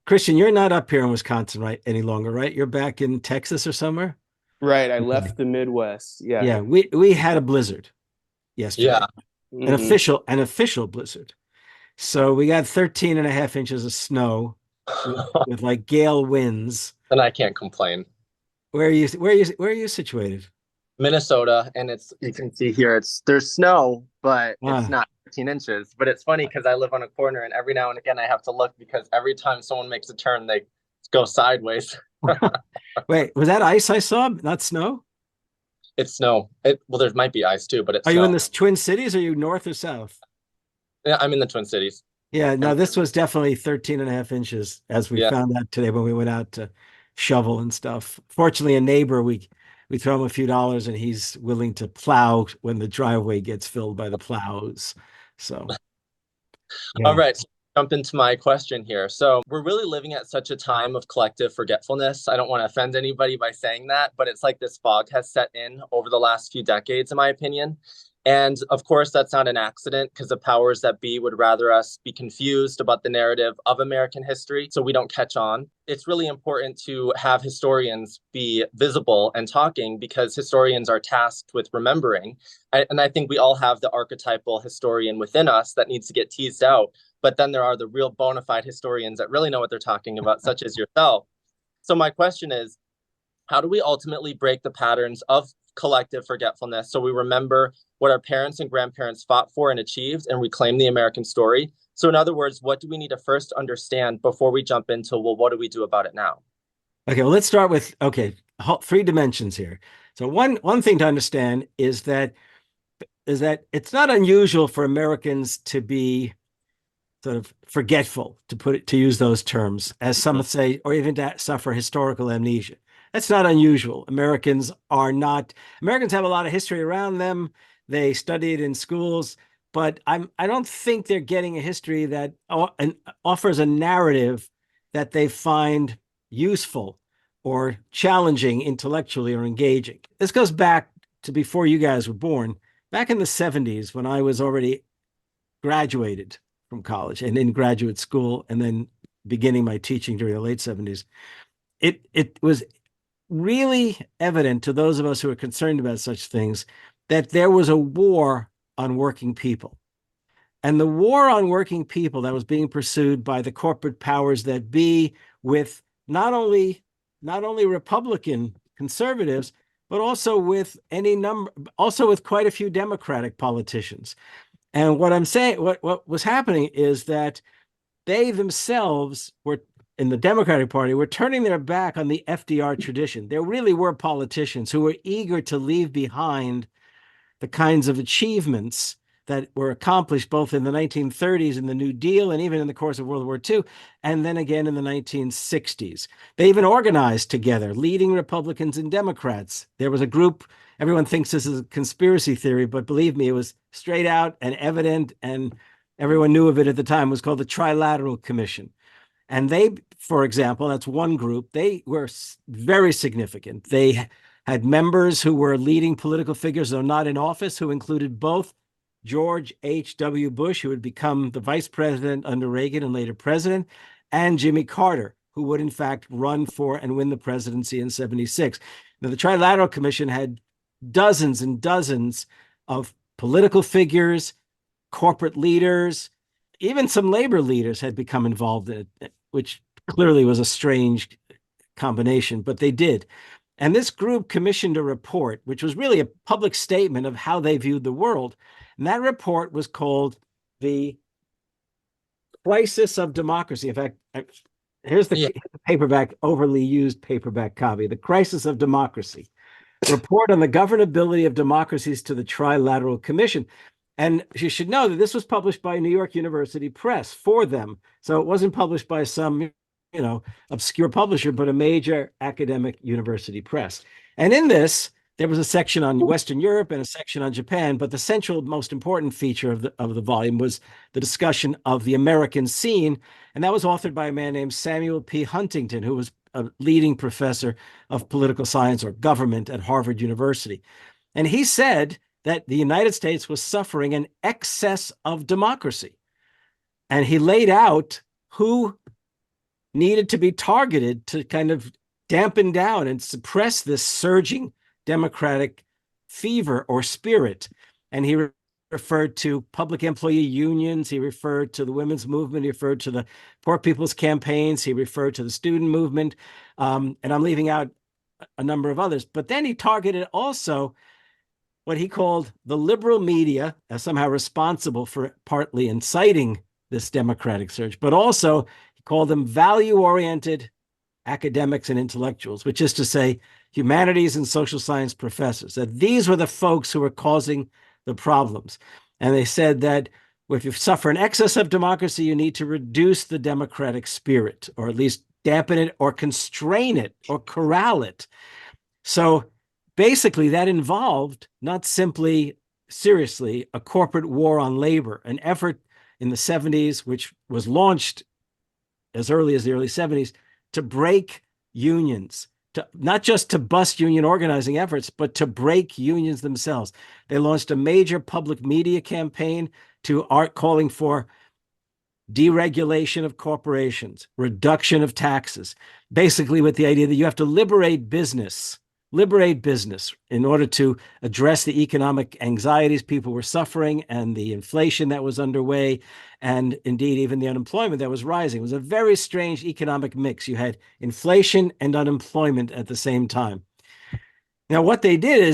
Christian, you're not up here in Wisconsin, right, any longer, right? You're back in Texas or somewhere? Right. I Okay. left the Midwest. Yeah. Yeah, we had a blizzard Yeah. yesterday, Hmm. an official blizzard. So we got 13 and a half inches of snow with like gale winds. And I can't complain. Where are you situated? Minnesota, and it's you can see here there's snow, but it's Ah. not 15 inches. But it's funny because I live on a corner, and every now and again I have to look because every time someone makes a turn, they go sideways. Wait, was that ice I saw, not snow? It's snow. Well, there might be ice too, but it's Are you in snow. the Twin Cities? Are you north or south? Yeah, I'm in the Twin Cities. Yeah, And no, this was definitely 13 and a half inches as we yeah. found out today when we went out to shovel and stuff. Fortunately, a neighbor, we throw him a few dollars and he's willing to plow when the driveway gets filled by the plows. So, All yeah. right. So jump into my question here. So we're really living at such a time of collective forgetfulness. I don't want to offend anybody by saying that, but it's like this fog has set in over the last few decades, in my opinion. And of course, that's not an accident because the powers that be would rather us be confused about the narrative of American history so we don't catch on. It's really important to have historians be visible and talking because historians are tasked with remembering. And I think we all have the archetypal historian within us that needs to get teased out. But then there are the real bona fide historians that really know what they're talking about, such as yourself. So, my question is, how do we ultimately break the patterns of collective forgetfulness so we remember what our parents and grandparents fought for and achieved and reclaim the American story? So, in other words, what do we need to first understand before we jump into, well, what do we do about it now? Okay, well, let's start with three dimensions here. So one thing to understand is that it's not unusual for Americans to be sort of forgetful, to use those terms, as some Mhm. say, or even to suffer historical amnesia. That's not unusual. Americans have a lot of history around them. They study it in schools, but I don't think they're getting a history that offers a narrative that they find useful or challenging intellectually or engaging. This goes back to before you guys were born, back in the 70s when I was already graduated from college and in graduate school and then beginning my teaching during the late 70s. It was really evident to those of us who are concerned about such things that there was a war on working people. And the war on working people that was being pursued by the corporate powers that be with not only Republican conservatives, but also with quite a few Democratic politicians. And what I'm saying, what was happening is that they themselves were in the Democratic Party were turning their back on the FDR tradition. There really were politicians who were eager to leave behind the kinds of achievements that were accomplished both in the 1930s in the New Deal and even in the course of World War II, and then again in the 1960s. They even organized together, leading Republicans and Democrats. There was a group, everyone thinks this is a conspiracy theory, but believe me, it was straight out and evident, and everyone knew of it at the time. It was called the Trilateral Commission. And they, for example, that's one group, they were very significant. They had members who were leading political figures, though not in office, who included both George H.W. Bush, who would become the vice president under Reagan and later president, and Jimmy Carter, who would in fact run for and win the presidency in 76. Now, the Trilateral Commission had dozens and dozens of political figures, corporate leaders, even some labor leaders had become involved in it, which clearly was a strange combination, but they did. And this group commissioned a report, which was really a public statement of how they viewed the world. And that report was called The Crisis of Democracy. In fact, here's the Yeah. paperback, overly used paperback copy, The Crisis of Democracy, Report on the Governability of Democracies to the Trilateral Commission. And you should know that this was published by New York University Press for them. So it wasn't published by some, obscure publisher, but a major academic university press. And in this, there was a section on Western Europe and a section on Japan, but the central, most important feature of the volume was the discussion of the American scene, and that was authored by a man named Samuel P. Huntington, who was a leading professor of political science or government at Harvard University. And he said that the United States was suffering an excess of democracy. And he laid out who needed to be targeted to kind of dampen down and suppress this surging democratic fever or spirit. And he referred to public employee unions. He referred to the women's movement. He referred to the poor people's campaigns. He referred to the student movement. And I'm leaving out a number of others. But then he targeted also what he called the liberal media as somehow responsible for partly inciting this democratic surge, but also he called them value-oriented academics and intellectuals, which is to say humanities and social science professors, that these were the folks who were causing the problems. And they said that if you suffer an excess of democracy, you need to reduce the democratic spirit, or at least dampen it or constrain it or corral it. So basically that involved not simply, seriously, a corporate war on labor, an effort in the 70s, which was launched as early as the early 70s, to break unions, to not just to bust union organizing efforts, but to break unions themselves. They launched a major public media campaign calling for deregulation of corporations, reduction of taxes, basically with the idea that you have to liberate business in order to address the economic anxieties people were suffering and the inflation that was underway, and indeed even the unemployment that was rising. It was a very strange economic mix. You had inflation and unemployment at the same time. Now, what they did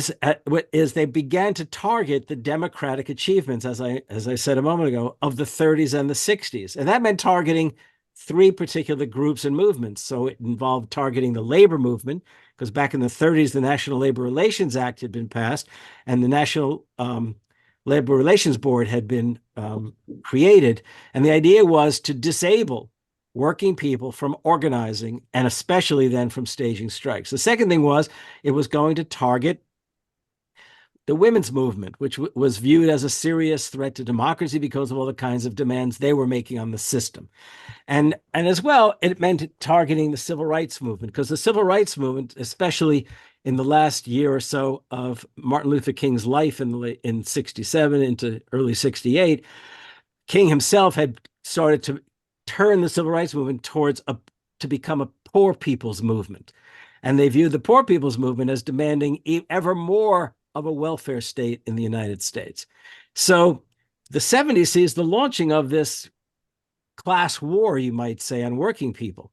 is they began to target the democratic achievements, as I said a moment ago, of the 30s and the 60s. And that meant targeting three particular groups and movements. So it involved targeting the labor movement, because back in the 30s, the National Labor Relations Act had been passed, and the National Labor Relations Board had been created. And the idea was to disable working people from organizing, and especially then from staging strikes. The second thing was it was going to target the women's movement, which was viewed as a serious threat to democracy because of all the kinds of demands they were making on the system. And as well, it meant targeting the civil rights movement, because the civil rights movement, especially in the last year or so of Martin Luther King's life in 67 into early 68, King himself had started to turn the civil rights movement to become a poor people's movement. And they viewed the poor people's movement as demanding ever more of a welfare state in the United States. So the 70s sees the launching of this class war, you might say, on working people.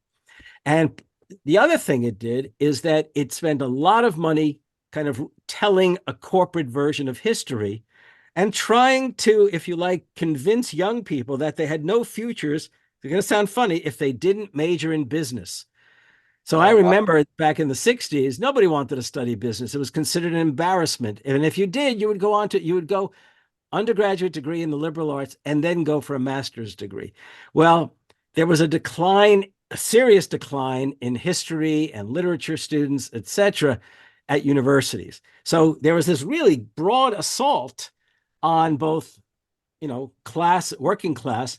And the other thing it did is that it spent a lot of money kind of telling a corporate version of history and trying to, if you like, convince young people that they had no futures. It's going to sound funny if they didn't major in business. So I remember back in the 60s, nobody wanted to study business. It was considered an embarrassment. And if you did, you would go undergraduate degree in the liberal arts and then go for a master's degree. Well, there was a serious decline in history and literature students, et cetera, at universities. So there was this really broad assault on both, working class,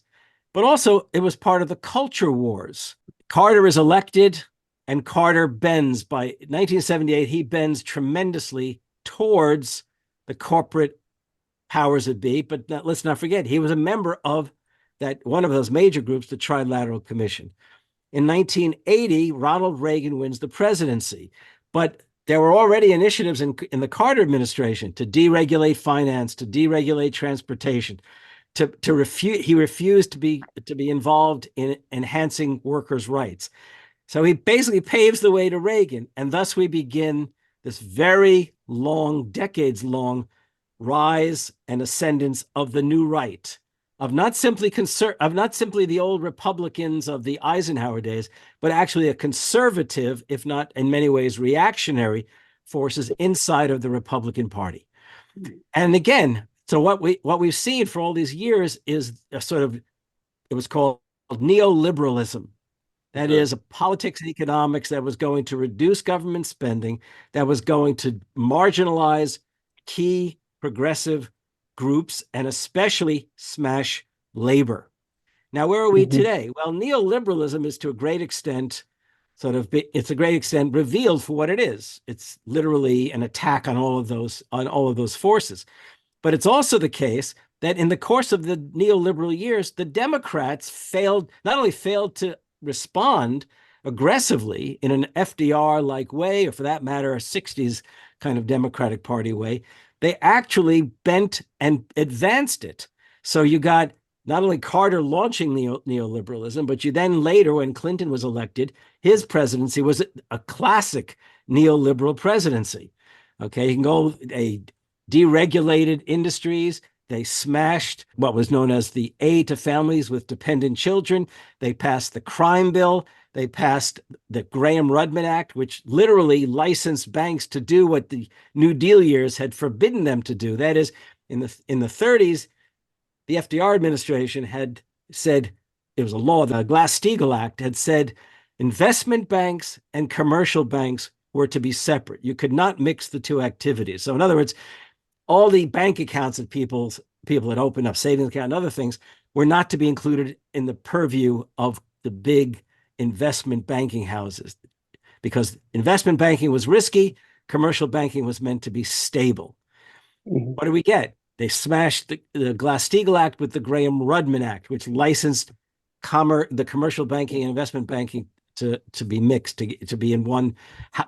but also it was part of the culture wars. Carter is elected, and Carter bends. By 1978, he bends tremendously towards the corporate powers that be. But let's not forget, he was a member of one of those major groups, the Trilateral Commission. In 1980, Ronald Reagan wins the presidency. But there were already initiatives in the Carter administration to deregulate finance, to deregulate transportation. He refused to be involved in enhancing workers' rights. So he basically paves the way to Reagan, and thus we begin this very long, decades-long rise and ascendance of the new right, of not simply the old Republicans of the Eisenhower days, but actually a conservative, if not in many ways reactionary, forces inside of the Republican Party. And again, so what we've seen for all these years is it was called neoliberalism. That is a politics and economics that was going to reduce government spending, that was going to marginalize key progressive groups, and especially smash labor. Now, where are we today? Well, neoliberalism is to a great extent revealed for what it is. It's literally an attack on all of those forces. But it's also the case that in the course of the neoliberal years, the Democrats not only failed to respond aggressively in an FDR-like way, or for that matter, a 60s kind of Democratic Party way. They actually bent and advanced it. So you got not only Carter launching neoliberalism, but you then later, when Clinton was elected, his presidency was a classic neoliberal presidency. Okay, you can go a deregulated industries. They smashed what was known as the aid to families with dependent children. They passed the crime bill. They passed the Graham-Rudman Act, which literally licensed banks to do what the New Deal years had forbidden them to do. That is, in the 30s, the FDR administration had said, it was a law, the Glass-Steagall Act had said investment banks and commercial banks were to be separate. You could not mix the two activities. So in other words, all the bank accounts that people had opened up, savings account and other things, were not to be included in the purview of the big investment banking houses, because investment banking was risky, commercial banking was meant to be stable. Mm-hmm. What do we get? They smashed the Glass-Steagall Act with the Graham-Rudman Act, which licensed the commercial banking and investment banking to be mixed, to be in one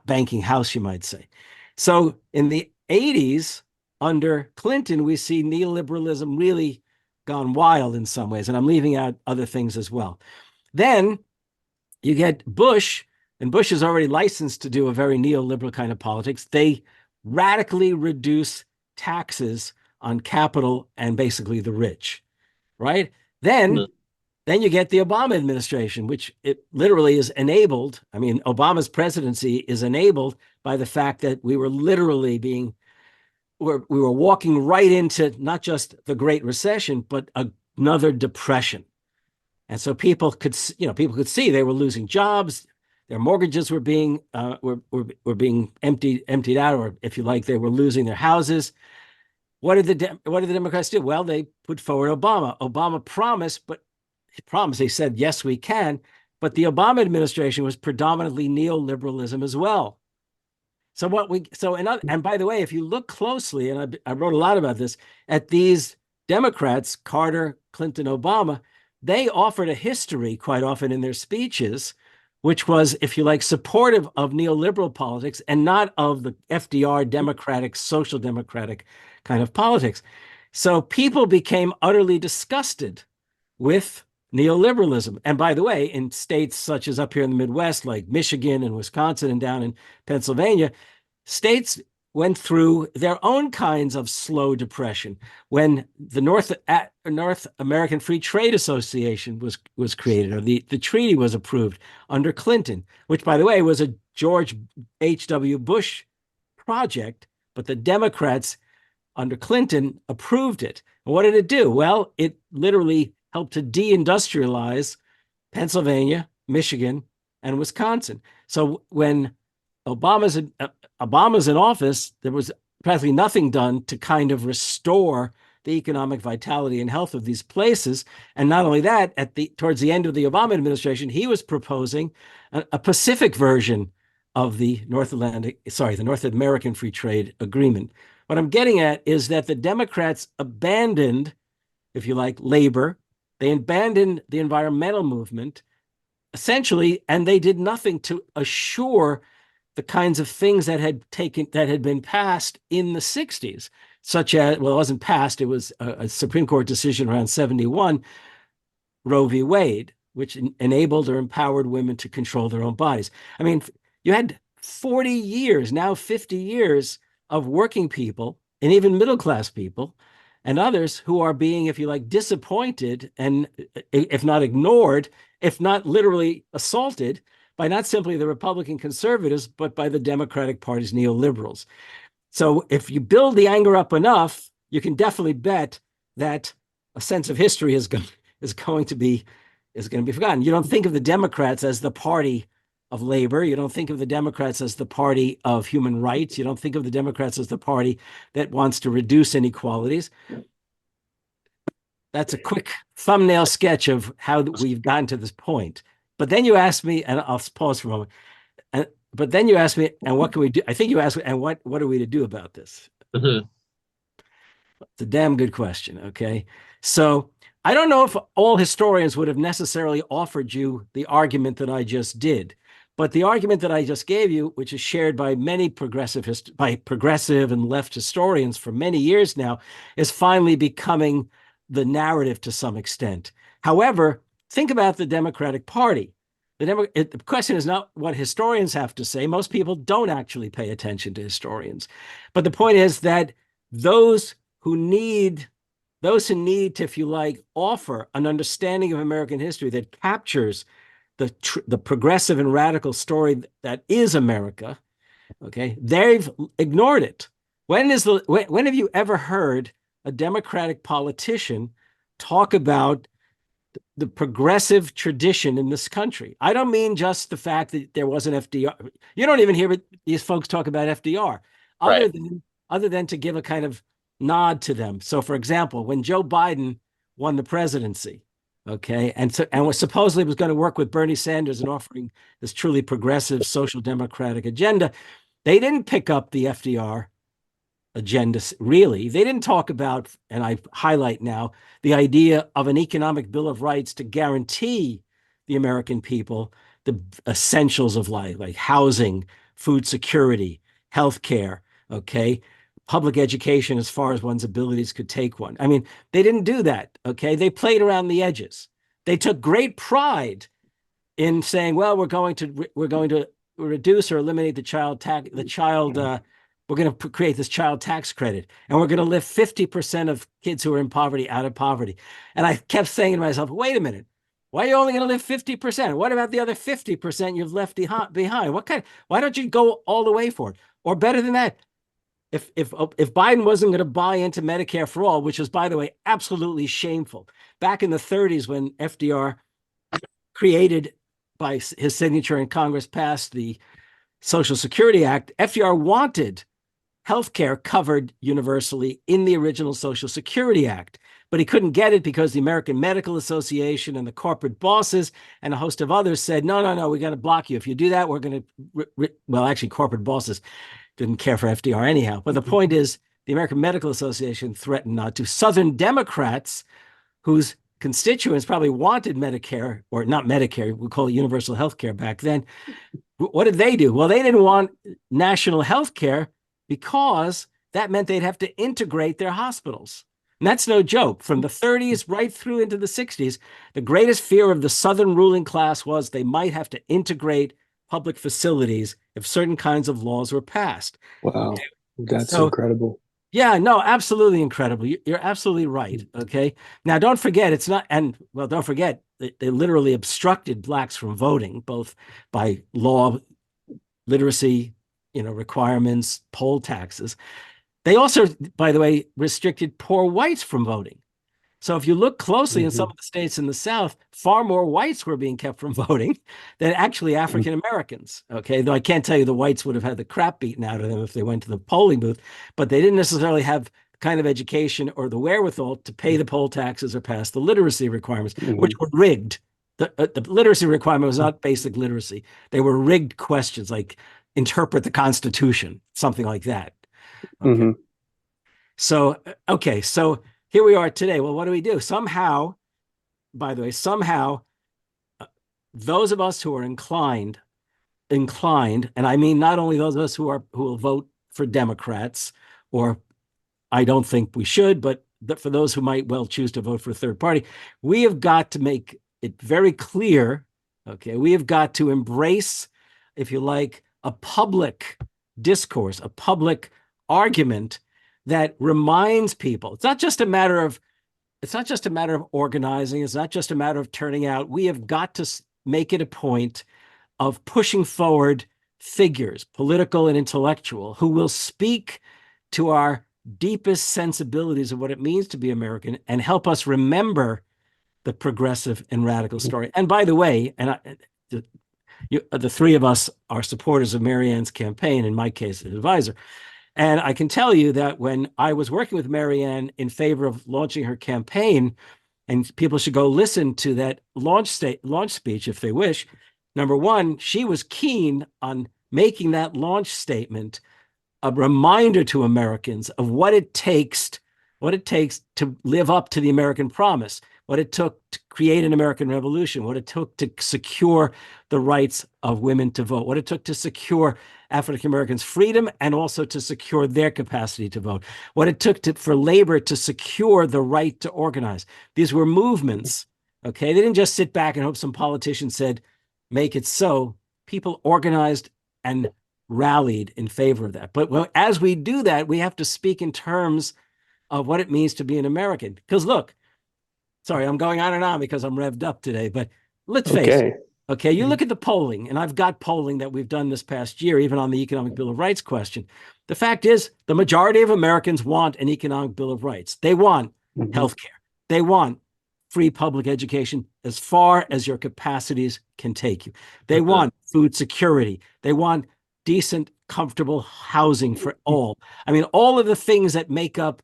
banking house, you might say. So in the 80s, under Clinton, we see neoliberalism really gone wild in some ways, and I'm leaving out other things as well. Then you get Bush, and Bush is already licensed to do a very neoliberal kind of politics. They radically reduce taxes on capital and basically the rich, right? Then you get the Obama administration, which it literally is enabled. I mean, Obama's presidency is enabled by the fact that we were literally we were walking right into not just the Great Recession, but another depression. And so people could see they were losing jobs, their mortgages were being emptied out, or if you like, they were losing their houses. What did the Democrats do? Well, they put forward Obama. Obama promised, he said, yes, we can. But the Obama administration was predominantly neoliberalism as well. And by the way, if you look closely, and I wrote a lot about this, at these Democrats, Carter, Clinton, Obama, they offered a history quite often in their speeches, which was, if you like, supportive of neoliberal politics and not of the FDR democratic, social democratic kind of politics. So people became utterly disgusted with neoliberalism. And by the way, in states such as up here in the Midwest, like Michigan and Wisconsin and down in Pennsylvania, states went through their own kinds of slow depression. When the North American Free Trade Association was created, or the treaty was approved under Clinton, which, by the way, was a George H.W. Bush project, but the Democrats under Clinton approved it. And what did it do? Well, it literally helped to deindustrialize Pennsylvania, Michigan, and Wisconsin. So when Obama's in office, there was practically nothing done to kind of restore the economic vitality and health of these places. And not only that, towards the end of the Obama administration, he was proposing a Pacific version of the North American Free Trade Agreement. What I'm getting at is that the Democrats abandoned, if you like, labor. They abandoned the environmental movement, essentially, and they did nothing to assure the kinds of things that had been passed in the 60s, such as, well, it wasn't passed, it was a Supreme Court decision around 71, Roe v. Wade, which enabled or empowered women to control their own bodies. I mean, you had 40 years, now 50 years of working people and even middle-class people and others who are being, if you like, disappointed and, if not ignored, if not literally assaulted, by not simply the Republican conservatives, but by the Democratic Party's neoliberals. So if you build the anger up enough, you can definitely bet that a sense of history is going to be forgotten. You don't think of the Democrats as the party of labor. You don't think of the Democrats as the party of human rights. You don't think of the Democrats as the party that wants to reduce inequalities. That's a quick thumbnail sketch of how we've gotten to this point. But then you asked me, and I'll pause for a moment. But then you asked me, and what can we do? I think you asked me, and what are we to do about this? Mm-hmm. It's a damn good question. Okay, so I don't know if all historians would have necessarily offered you the argument that I just did, but the argument that I just gave you, which is shared by many progressive and left historians for many years now, is finally becoming the narrative to some extent. However, think about the Democratic Party. The question is not what historians have to say. Most people don't actually pay attention to historians. But the point is that those who need to, if you like, offer an understanding of American history that captures the progressive and radical story that is America, okay, they've ignored it. When have you ever heard a Democratic politician talk about the progressive tradition in this country? I don't mean just the fact that there wasn't FDR. You don't even hear these folks talk about FDR, other than to give a kind of nod to them. So, for example, when Joe Biden won the presidency, okay, and was supposedly was going to work with Bernie Sanders in offering this truly progressive social democratic agenda, they didn't pick up the FDR agenda, really. They didn't talk about, and I highlight now, the idea of an economic bill of rights to guarantee the American people the essentials of life, like housing, food security, healthcare, okay, public education as far as one's abilities could take one. I mean, they didn't do that, okay? They played around the edges. They took great pride in saying, well, we're going to reduce or eliminate the child tax, we're going to create this child tax credit, and we're going to lift 50% of kids who are in poverty out of poverty. And I kept saying to myself, wait a minute, why are you only going to lift 50%? What about the other 50% you've left behind? Why don't you go all the way for it? Or better than that, if Biden wasn't going to buy into Medicare for all, which was, by the way, absolutely shameful. Back in the 30s, when FDR created, by his signature in Congress, passed the Social Security Act, FDR wanted healthcare covered universally in the original Social Security Act, but he couldn't get it because the American Medical Association and the corporate bosses and a host of others said, no, we got to block you. If you do that, we're going to, well, actually, corporate bosses didn't care for FDR anyhow. But the point is, the American Medical Association threatened not to. Southern Democrats, whose constituents probably wanted Medicare, or not Medicare, we call it universal health care back then. What did they do? Well, they didn't want national health care because that meant they'd have to integrate their hospitals. And that's no joke. From the 30s right through into the 60s, the greatest fear of the Southern ruling class was they might have to integrate public facilities if certain kinds of laws were passed. Wow, that's incredible. Yeah, no, absolutely incredible. You're absolutely right. Okay. Now, don't forget, don't forget, they literally obstructed blacks from voting, both by law, literacy, requirements, poll taxes. They also, by the way, restricted poor whites from voting. So if you look closely in some of the states in the South, far more whites were being kept from voting than actually African Americans. Okay, though I can't tell you the whites would have had the crap beaten out of them if they went to the polling booth, but they didn't necessarily have the kind of education or the wherewithal to pay the poll taxes or pass the literacy requirements, which were rigged. The literacy requirement was not basic literacy. They were rigged questions like interpret the Constitution, something like that. Okay. So here we are today. Well, what do? Somehow, by the way, those of us who are inclined, and I mean not only those of us who will vote for Democrats, or I don't think we should, but for those who might well choose to vote for a third party, we have got to make it very clear, okay, we have got to embrace, if you like, a public discourse, a public argument that reminds people it's not just a matter of organizing. It's not just a matter of turning out. We have got to make it a point of pushing forward figures, political and intellectual, who will speak to our deepest sensibilities of what it means to be American and help us remember the progressive and radical story. And by the way, the three of us are supporters of Marianne's campaign, in my case, an advisor. And I can tell you that when I was working with Marianne in favor of launching her campaign, and people should go listen to that launch speech if they wish. Number one, she was keen on making that launch statement a reminder to Americans of what it takes to live up to the American promise, what it took to create an American Revolution, what it took to secure the rights of women to vote, what it took to secure African Americans' freedom and also to secure their capacity to vote, what it took for labor to secure the right to organize. These were movements, okay? They didn't just sit back and hope some politician said, make it so. People organized and rallied in favor of that. But as we do that, we have to speak in terms of what it means to be an American. Because look, sorry, I'm going on and on because I'm revved up today, but let's face it. Okay, you look at the polling, and I've got polling that we've done this past year, even on the Economic Bill of Rights question. The fact is, the majority of Americans want an Economic Bill of Rights. They want healthcare. They want free public education as far as your capacities can take you. They want food security. They want decent, comfortable housing for all. I mean, all of the things that make up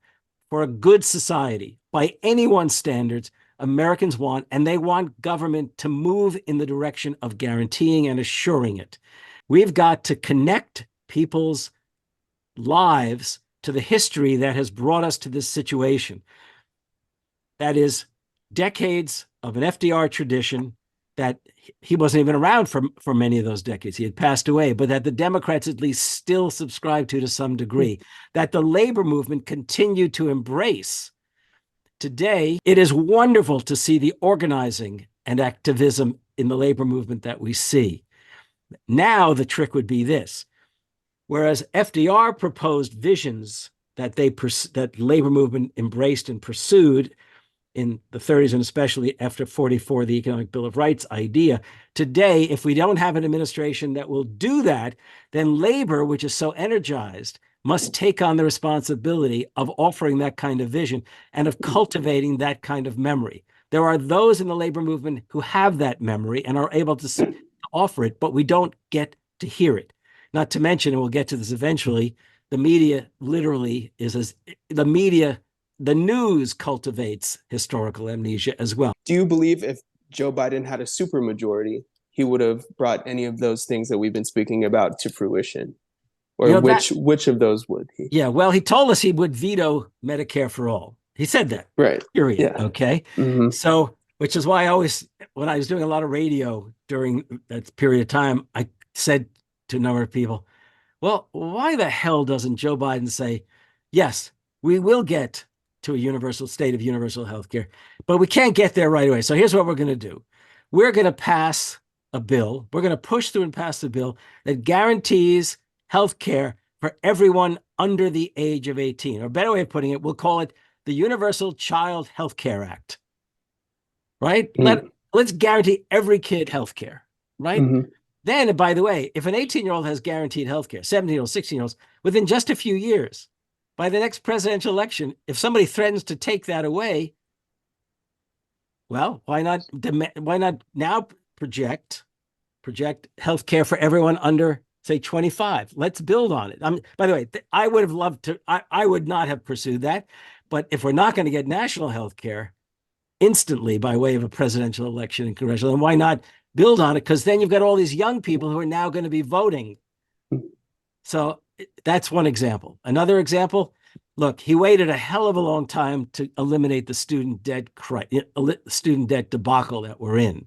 for a good society by anyone's standards, Americans want, and they want government to move in the direction of guaranteeing and assuring it. We've got to connect people's lives to the history that has brought us to this situation. That is decades of an FDR tradition that he wasn't even around for many of those decades. He had passed away, but that the Democrats at least still subscribe to some degree, that the labor movement continued to embrace. Today, it is wonderful to see the organizing and activism in the labor movement that we see. Now the trick would be this. Whereas FDR proposed visions that that labor movement embraced and pursued in the 30s, and especially after 44, the Economic Bill of Rights idea. Today, if we don't have an administration that will do that, then labor, which is so energized, must take on the responsibility of offering that kind of vision and of cultivating that kind of memory. There are those in the labor movement who have that memory and are able to offer it, but we don't get to hear it. Not to mention, and we'll get to this eventually, the media literally the news cultivates historical amnesia as well. Do you believe if Joe Biden had a supermajority, he would have brought any of those things that we've been speaking about to fruition? Or which of those would he? Yeah, well, he told us he would veto Medicare for all. He said that. Right. Period. Yeah. Okay. So, which is why when I was doing a lot of radio during that period of time, I said to a number of people, well, why the hell doesn't Joe Biden say, yes, we will get to a universal state of universal health care, but we can't get there right away. So here's what we're going to do. We're going to pass a bill. We're going to push through and pass a bill that guarantees health care for everyone under the age of 18. Or a better way of putting it, we'll call it the Universal Child Health Care Act. Right? Let's guarantee every kid health care. Right? Then, by the way, if an 18-year-old has guaranteed health care, 17-year-olds, 16-year-olds, within just a few years, by the next presidential election, if somebody threatens to take that away, well, why not now project health care for everyone under, say, 25? Let's build on it. By the way, I would have loved to, I would not have pursued that. But if we're not going to get national health care instantly by way of a presidential election and congressional, then why not build on it? Because then you've got all these young people who are now going to be voting. So that's one example. Another example, look, he waited a hell of a long time to eliminate the student debt debacle that we're in.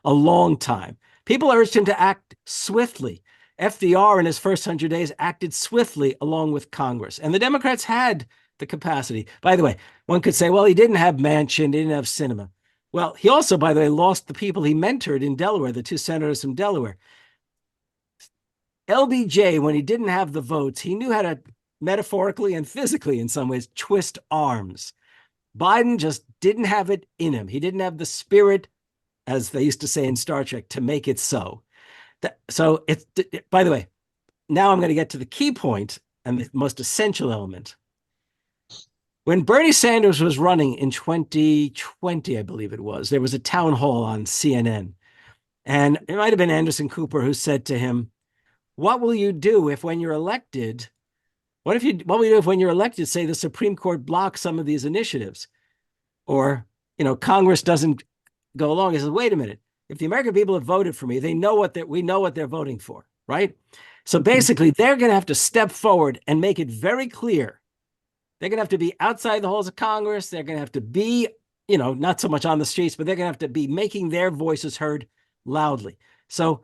A long time. People urged him to act swiftly. FDR in his first 100 days acted swiftly along with Congress. And the Democrats had the capacity. By the way, one could say, well, he didn't have Manchin, he didn't have Sinema. Well, he also, by the way, lost the people he mentored in Delaware, the two senators from Delaware. LBJ, when he didn't have the votes, he knew how to metaphorically and physically, in some ways, twist arms. Biden just didn't have it in him. He didn't have the spirit, as they used to say in Star Trek, to make it so. By the way, now I'm going to get to the key point and the most essential element. When Bernie Sanders was running in 2020, I believe it was, there was a town hall on CNN. And it might have been Anderson Cooper who said to him, what will you do if when you're elected, what will you do if when you're elected, say the Supreme Court blocks some of these initiatives? Or, Congress doesn't go along. He says, wait a minute. If the American people have voted for me, we know what they're voting for, right? So basically, they're going to have to step forward and make it very clear. They're going to have to be outside the halls of Congress. They're going to have to be, not so much on the streets, but they're going to have to be making their voices heard loudly. So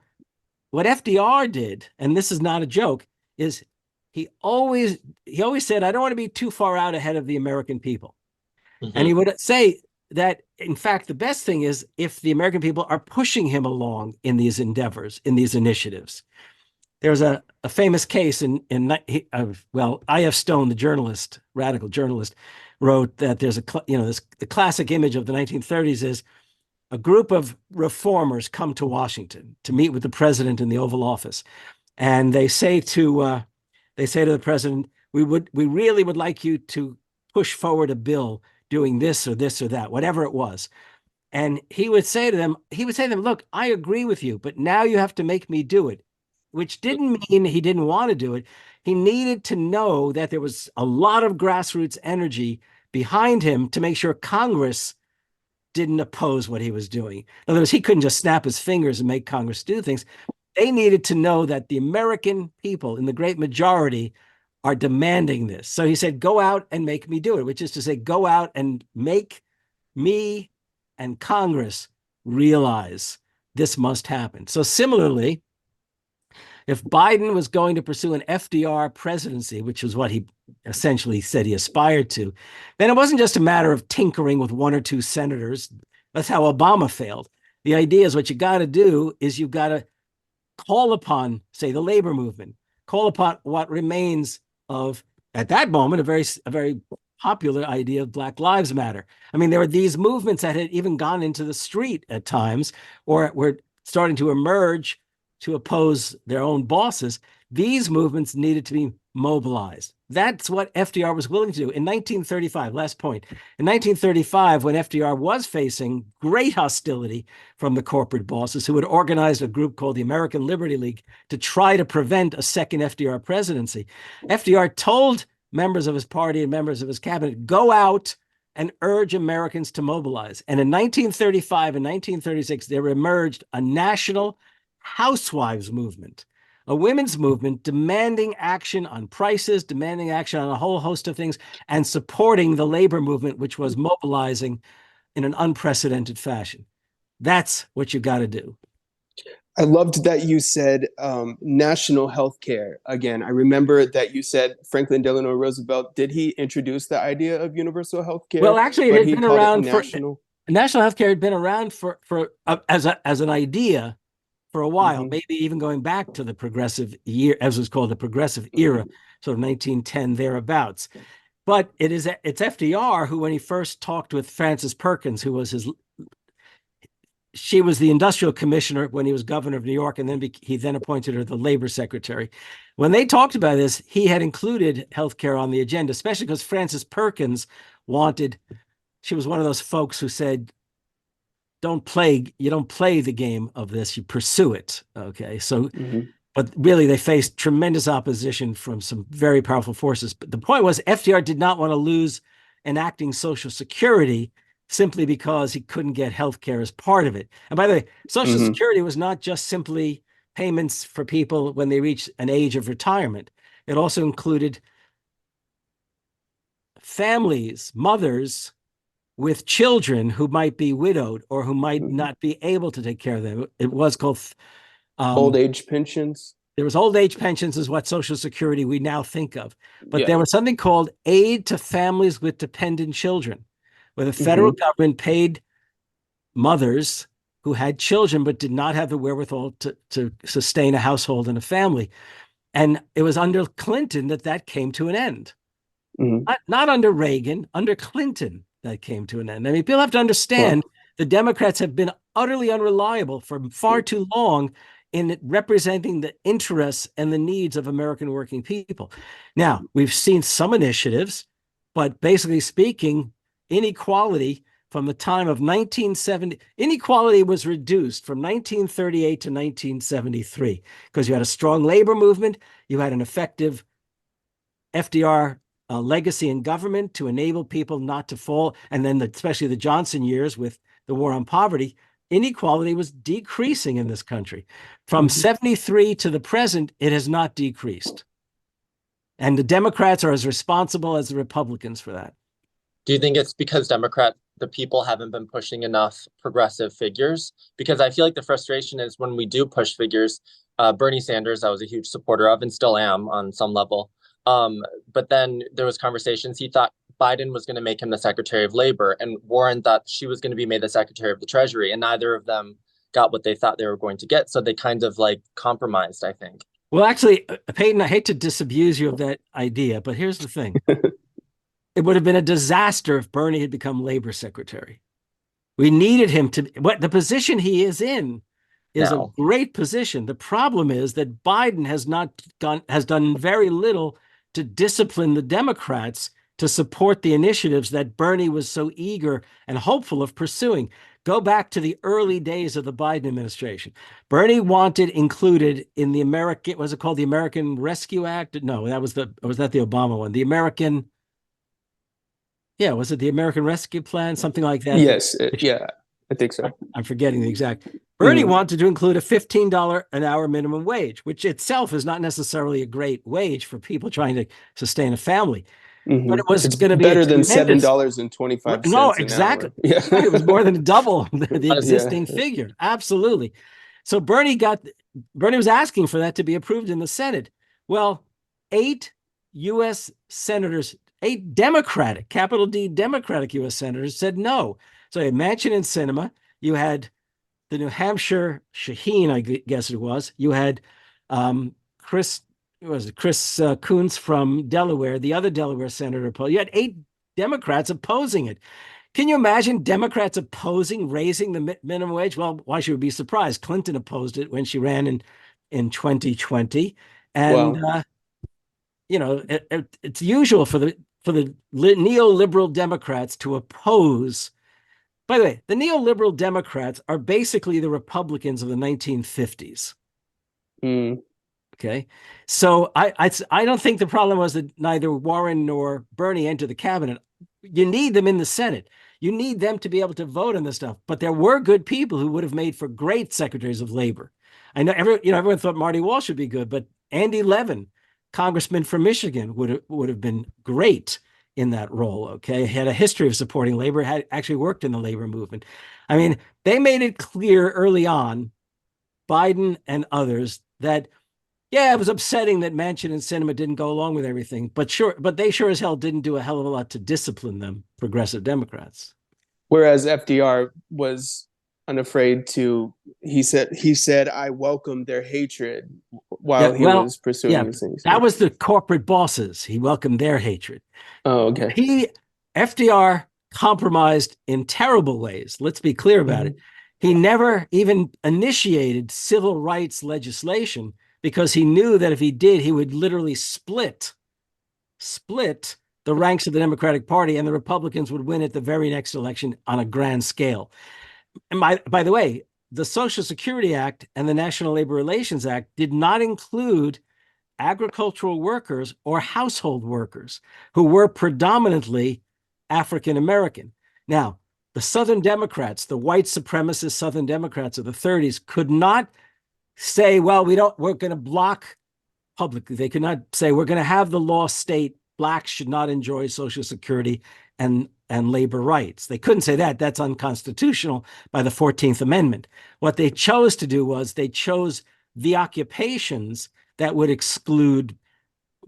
what FDR did, and this is not a joke, is he always said, I don't want to be too far out ahead of the American people. Mm-hmm. And he would say that, in fact, the best thing is if the American people are pushing him along in these endeavors, in these initiatives. There's a famous case I.F. Stone, the journalist, radical journalist, wrote that there's the classic image of the 1930s is a group of reformers come to Washington to meet with the president in the Oval Office, and they say to the president, we really would like you to push forward a bill doing this or that, whatever it was. And he would say to them, look, I agree with you, but now you have to make me do it, which didn't mean he didn't want to do it. He needed to know that there was a lot of grassroots energy behind him to make sure Congress didn't oppose what he was doing. In other words, he couldn't just snap his fingers and make Congress do things. They needed to know that the American people, in the great majority, are demanding this. So he said, go out and make me do it, which is to say, go out and make me and Congress realize this must happen. So similarly, if Biden was going to pursue an FDR presidency, which was what he essentially said he aspired to, then it wasn't just a matter of tinkering with one or two senators. That's how Obama failed. The idea is what you got to do is you've got to call upon, say, the labor movement, call upon what remains of, at that moment, a very popular idea of Black Lives Matter. I mean, there were these movements that had even gone into the street at times, or were starting to emerge to oppose their own bosses. These movements needed to be mobilized. That's what FDR was willing to do. In 1935, last point, in 1935, when FDR was facing great hostility from the corporate bosses who had organized a group called the American Liberty League to try to prevent a second FDR presidency, FDR told members of his party and members of his cabinet, go out and urge Americans to mobilize. And in 1935 and 1936, there emerged a national housewives movement, a women's movement demanding action on prices, demanding action on a whole host of things, and supporting the labor movement, which was mobilizing in an unprecedented fashion. That's what you got to do. I loved that you said national health care. Again, I remember that you said Franklin Delano Roosevelt, did he introduce the idea of universal health care? Well, actually, it had been around national health care had been around for as an idea for a while, maybe even going back to the progressive year, as was called the progressive era, sort of 1910 thereabouts. But it's FDR who, when he first talked with Frances Perkins, who was she was the industrial commissioner when he was governor of New York, and then he then appointed her the labor secretary. When they talked about this, he had included healthcare on the agenda, especially because Frances Perkins she was one of those folks who said, you don't play the game of this, you pursue it. Okay. So, but really they faced tremendous opposition from some very powerful forces. But the point was FDR did not want to lose enacting Social Security simply because he couldn't get health care as part of it. And by the way, Social Security was not just simply payments for people when they reach an age of retirement. It also included families, mothers with children who might be widowed or who might not be able to take care of them. It was called old age pensions. There was old age pensions is what Social Security we now think of. But there was something called aid to families with dependent children, where the federal government paid mothers who had children but did not have the wherewithal to sustain a household and a family. And it was under Clinton that came to an end. Not under Reagan, under Clinton that came to an end. I mean, people have to understand the Democrats have been utterly unreliable for far too long in representing the interests and the needs of American working people. Now, we've seen some initiatives, but basically speaking, inequality from the time of 1970, inequality was reduced from 1938 to 1973 because you had a strong labor movement, you had an effective FDR legacy in government to enable people not to fall, and then especially the Johnson years with the war on poverty, inequality was decreasing in this country. From 73 to the present, it has not decreased. And the Democrats are as responsible as the Republicans for that. Do you think it's because Democrats the people haven't been pushing enough progressive figures, because I feel like the frustration is when we do push figures, Bernie Sanders, I was a huge supporter of and still am on some level. But then there was conversations. He thought Biden was going to make him the Secretary of Labor, and Warren thought she was going to be made the Secretary of the Treasury, and neither of them got what they thought they were going to get. So they kind of like compromised, I think. Well, actually, Peyton, I hate to disabuse you of that idea, but here's the thing. It would have been a disaster if Bernie had become Labor Secretary. We needed him to, what the position he is in is a great position. The problem is that Biden has done very little to discipline the Democrats to support the initiatives that Bernie was so eager and hopeful of pursuing. Go back to the early days of the Biden administration. Bernie wanted included in the American, was it called the American Rescue Act? No, was that the Obama one? The American, yeah, was it the American Rescue Plan? Something like that? Yes, yeah, I think so. I'm forgetting the exact. Bernie wanted to include a $15 an hour minimum wage, which itself is not necessarily a great wage for people trying to sustain a family. But it was going to be better than $7.25. No, exactly. Yeah. It was more than double the existing figure. Absolutely. So Bernie was asking for that to be approved in the Senate. Well, 8 U.S. senators, 8 Democratic, capital D Democratic U.S. senators said no. So you had Manchin and Sinema. You had the New Hampshire Shaheen, I guess it was. You had Chris Coons from Delaware, the other Delaware senator opposed. You had 8 Democrats opposing it. Can you imagine Democrats opposing raising the minimum wage? Well, why should we be surprised? Clinton opposed it when she ran in 2020, and wow. It's usual for the neoliberal Democrats to oppose. By the way, the neoliberal Democrats are basically the Republicans of the 1950s. Okay, so I don't think the problem was that neither Warren nor Bernie entered the cabinet. You need them in the Senate. You need them to be able to vote on this stuff. But there were good people who would have made for great secretaries of labor. I know everyone thought Marty Walsh would be good, but Andy Levin, congressman from Michigan, would have been great in that role. Okay, he had a history of supporting labor, had actually worked in the labor movement. I mean, they made it clear early on, Biden and others, that yeah, it was upsetting that Manchin and Sinema didn't go along with everything, but they sure as hell didn't do a hell of a lot to discipline them, progressive Democrats. Whereas FDR was unafraid to, he said, I welcome their hatred while he was pursuing these things. That was the corporate bosses. He welcomed their hatred. Oh, okay. FDR compromised in terrible ways. Let's be clear about it. He never even initiated civil rights legislation, because he knew that if he did, he would literally split the ranks of the Democratic Party, and the Republicans would win at the very next election on a grand scale. And by the way, the Social Security Act and the National Labor Relations Act did not include agricultural workers or household workers who were predominantly African American. Now, the Southern Democrats, the white supremacist Southern Democrats of the 30s, could not say, well, we're going to block publicly. They could not say, we're going to have the law state blacks should not enjoy Social Security and labor rights. They couldn't say that. That's unconstitutional by the 14th Amendment. What they chose to do was they chose the occupations that would exclude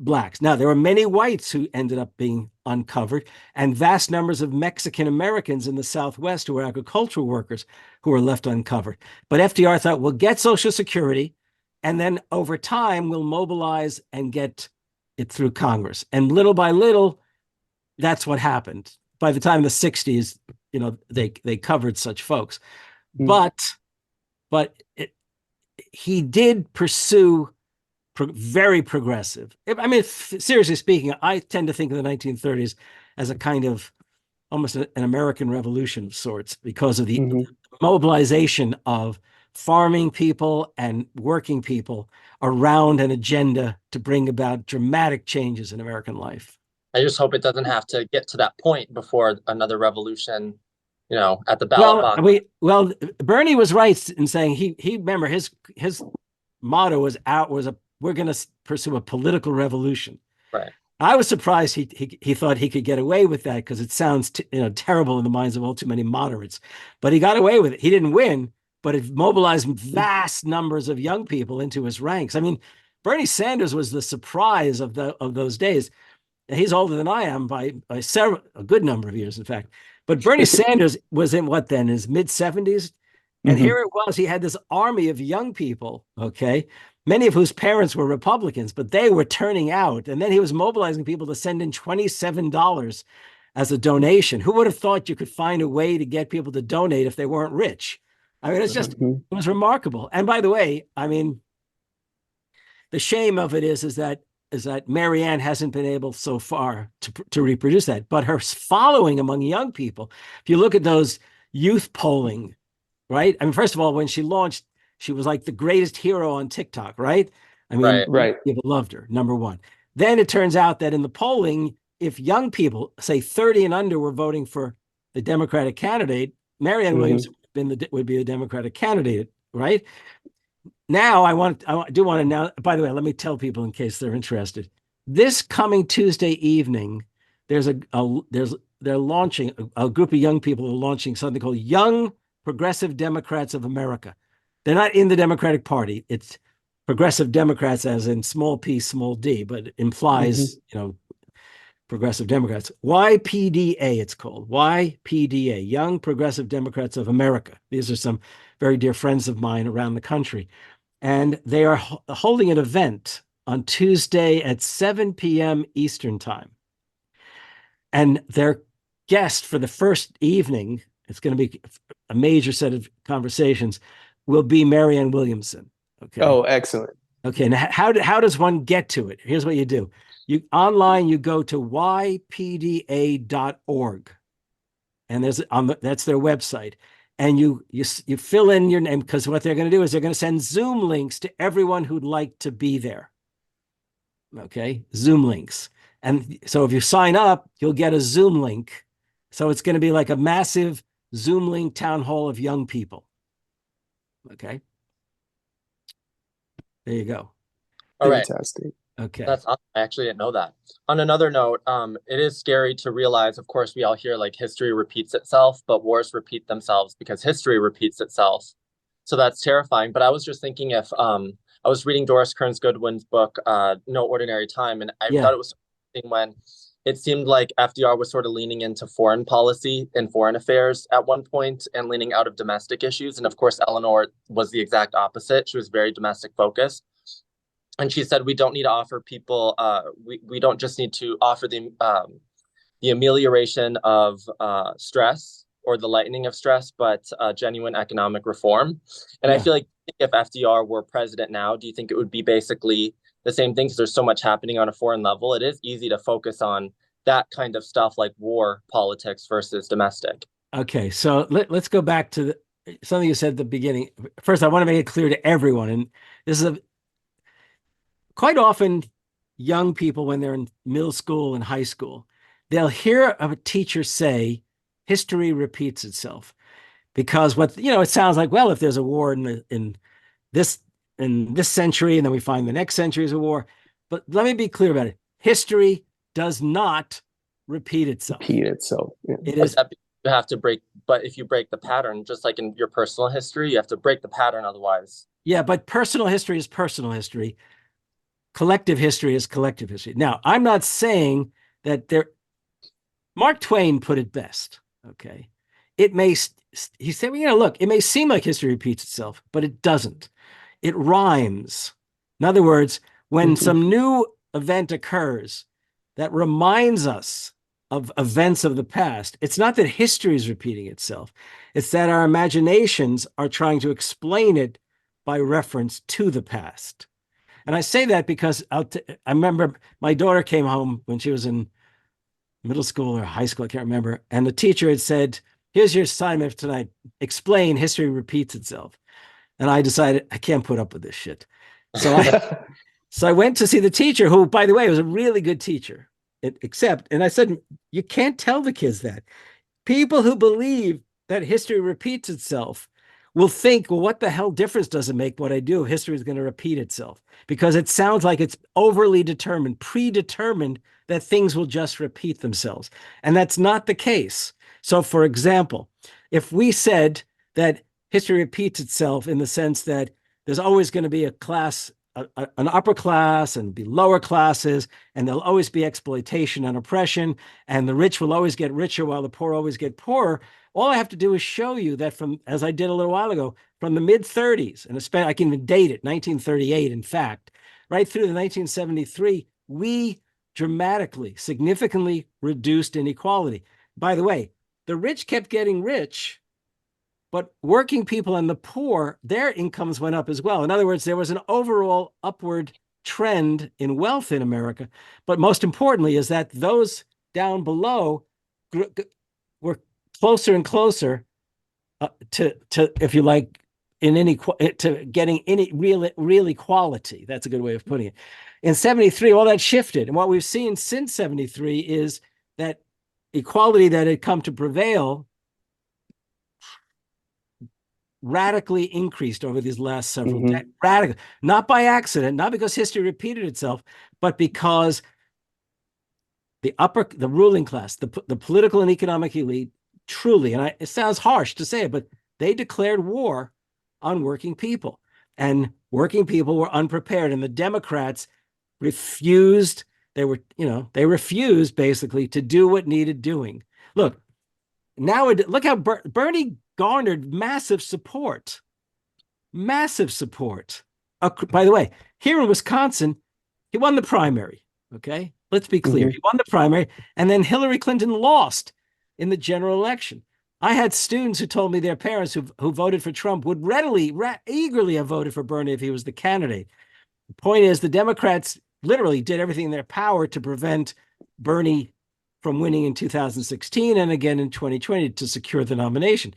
blacks. Now, there were many whites who ended up being uncovered, and vast numbers of Mexican Americans in the Southwest who were agricultural workers who were left uncovered. But FDR thought, we'll get Social Security, and then over time, we'll mobilize and get it through Congress. And little by little, that's what happened. By the time of the 60s, they covered such folks. But he did pursue very progressive. I mean, seriously speaking, I tend to think of the 1930s as a kind of almost an American Revolution of sorts, because of the mobilization of farming people and working people around an agenda to bring about dramatic changes in American life. I just hope it doesn't have to get to that point before another revolution, at the ballot box. Bernie was right in saying he remember his motto was we're going to pursue a political revolution. Right. I was surprised he thought he could get away with that because it sounds terrible in the minds of all too many moderates. But he got away with it. He didn't win, but it mobilized vast numbers of young people into his ranks. I mean, Bernie Sanders was the surprise of those days. He's older than I am by a good number of years, in fact. But Bernie Sanders was in what then, his mid-70s? And here it was. He had this army of young people, okay, many of whose parents were Republicans, but they were turning out. And then he was mobilizing people to send in $27 as a donation. Who would have thought you could find a way to get people to donate if they weren't rich? I mean, it was remarkable. And by the way, I mean, the shame of it is that Marianne hasn't been able so far to reproduce that. But her following among young people, if you look at those youth polling, right? I mean, first of all, when she launched, she was like the greatest hero on TikTok, right? I mean, people loved her, number one. Then it turns out that in the polling, if young people, say 30 and under, were voting for the Democratic candidate, Marianne Williamson would be the Democratic candidate, right? Now, I do want to now, by the way, let me tell people in case they're interested. This coming Tuesday evening, they're launching, a group of young people are launching something called Young Progressive Democrats of America. They're not in the Democratic Party. It's Progressive Democrats as in small p, small d, but it implies, Progressive Democrats. YPDA, it's called. YPDA, Young Progressive Democrats of America. These are some very dear friends of mine around the country. And they are holding an event on Tuesday at 7 p.m. Eastern Time. And their guest for the first evening, it's going to be a major set of conversations, will be Marianne Williamson. Okay. Oh, excellent. Okay. And how does one get to it? Here's what you do. You go to ypda.org, and that's their website. And you fill in your name, because what they're going to do is they're going to send Zoom links to everyone who'd like to be there. Okay, Zoom links. And so if you sign up, you'll get a Zoom link. So it's going to be like a massive Zoom link town hall of young people. Okay. There you go. All right. Fantastic. Okay. That's awesome. I actually didn't know that. On another note, it is scary to realize, of course, we all hear like history repeats itself, but wars repeat themselves because history repeats itself. So that's terrifying. But I was just thinking if I was reading Doris Kearns Goodwin's book, No Ordinary Time, and I thought it was interesting when it seemed like FDR was sort of leaning into foreign policy and foreign affairs at one point and leaning out of domestic issues. And of course, Eleanor was the exact opposite. She was very domestic focused. And she said, we don't need to offer people, we don't just need to offer the amelioration of stress or the lightening of stress, but genuine economic reform. And I feel like if FDR were president now, do you think it would be basically the same thing? Because there's so much happening on a foreign level. It is easy to focus on that kind of stuff like war politics versus domestic. Okay, so let's go back to something you said at the beginning. First, I want to make it clear to everyone, and this is quite often young people, when they're in middle school and high school, they'll hear a teacher say, history repeats itself. Because it sounds like, well, if there's a war in this century, and then we find the next century is a war. But let me be clear about it. History does not repeat itself. Yeah. It is. You have to break, but if you break the pattern, just like in your personal history, you have to break the pattern otherwise. Yeah, but personal history is personal history. Collective history is collective history. Now, I'm not saying that Mark Twain put it best, okay? He said, look, it may seem like history repeats itself, but it doesn't. It rhymes. In other words, when some new event occurs that reminds us of events of the past, it's not that history is repeating itself. It's that our imaginations are trying to explain it by reference to the past. And I say that because I remember my daughter came home when she was in middle school or high school, I can't remember. And the teacher had said, here's your assignment tonight. Explain history repeats itself. And I decided I can't put up with this shit. So I went to see the teacher, who, by the way, was a really good teacher. And I said, you can't tell the kids that. People who believe that history repeats itself will think, well, what the hell difference does it make what I do? History is going to repeat itself, because it sounds like it's overly determined, predetermined that things will just repeat themselves. And that's not the case. So, for example, if we said that history repeats itself in the sense that there's always going to be a class, an upper class and be lower classes, and there'll always be exploitation and oppression, and the rich will always get richer while the poor always get poorer, all I have to do is show you that from, as I did a little while ago, from the mid-30s, and I can even date it, 1938, in fact, right through the 1973, we dramatically, significantly reduced inequality. By the way, the rich kept getting rich, but working people and the poor, their incomes went up as well. In other words, there was an overall upward trend in wealth in America. But most importantly is that those down below were closer and closer to if you like, to getting any real equality. That's a good way of putting it. In 73, all that shifted. And what we've seen since 73 is that equality that had come to prevail radically increased over these last several decades. Radically, not by accident, not because history repeated itself, but because the ruling class, the political and economic elite, truly, and it sounds harsh to say it, but they declared war on working people, and working people were unprepared, and the Democrats refused. They refused basically to do what needed doing. Look, look how Bernie garnered massive support. Massive support. By the way, here in Wisconsin, he won the primary. Okay, let's be clear. He won the primary, and then Hillary Clinton lost in the general election. I had students who told me their parents who voted for Trump would eagerly have voted for Bernie if he was the candidate. The point is, the Democrats literally did everything in their power to prevent Bernie from winning in 2016 and again in 2020 to secure the nomination.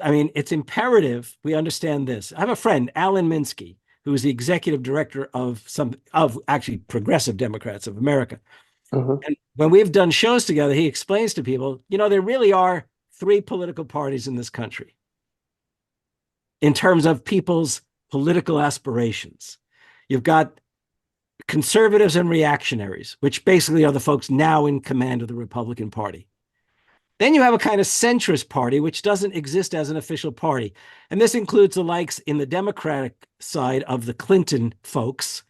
I mean, it's imperative we understand this. I have a friend, Alan Minsky, who is the executive director of actually Progressive Democrats of America. And when we've done shows together, he explains to people, there really are 3 political parties in this country in terms of people's political aspirations. You've got conservatives and reactionaries, which basically are the folks now in command of the Republican Party. Then you have a kind of centrist party, which doesn't exist as an official party. And this includes the likes in the Democratic side of the Clinton folks,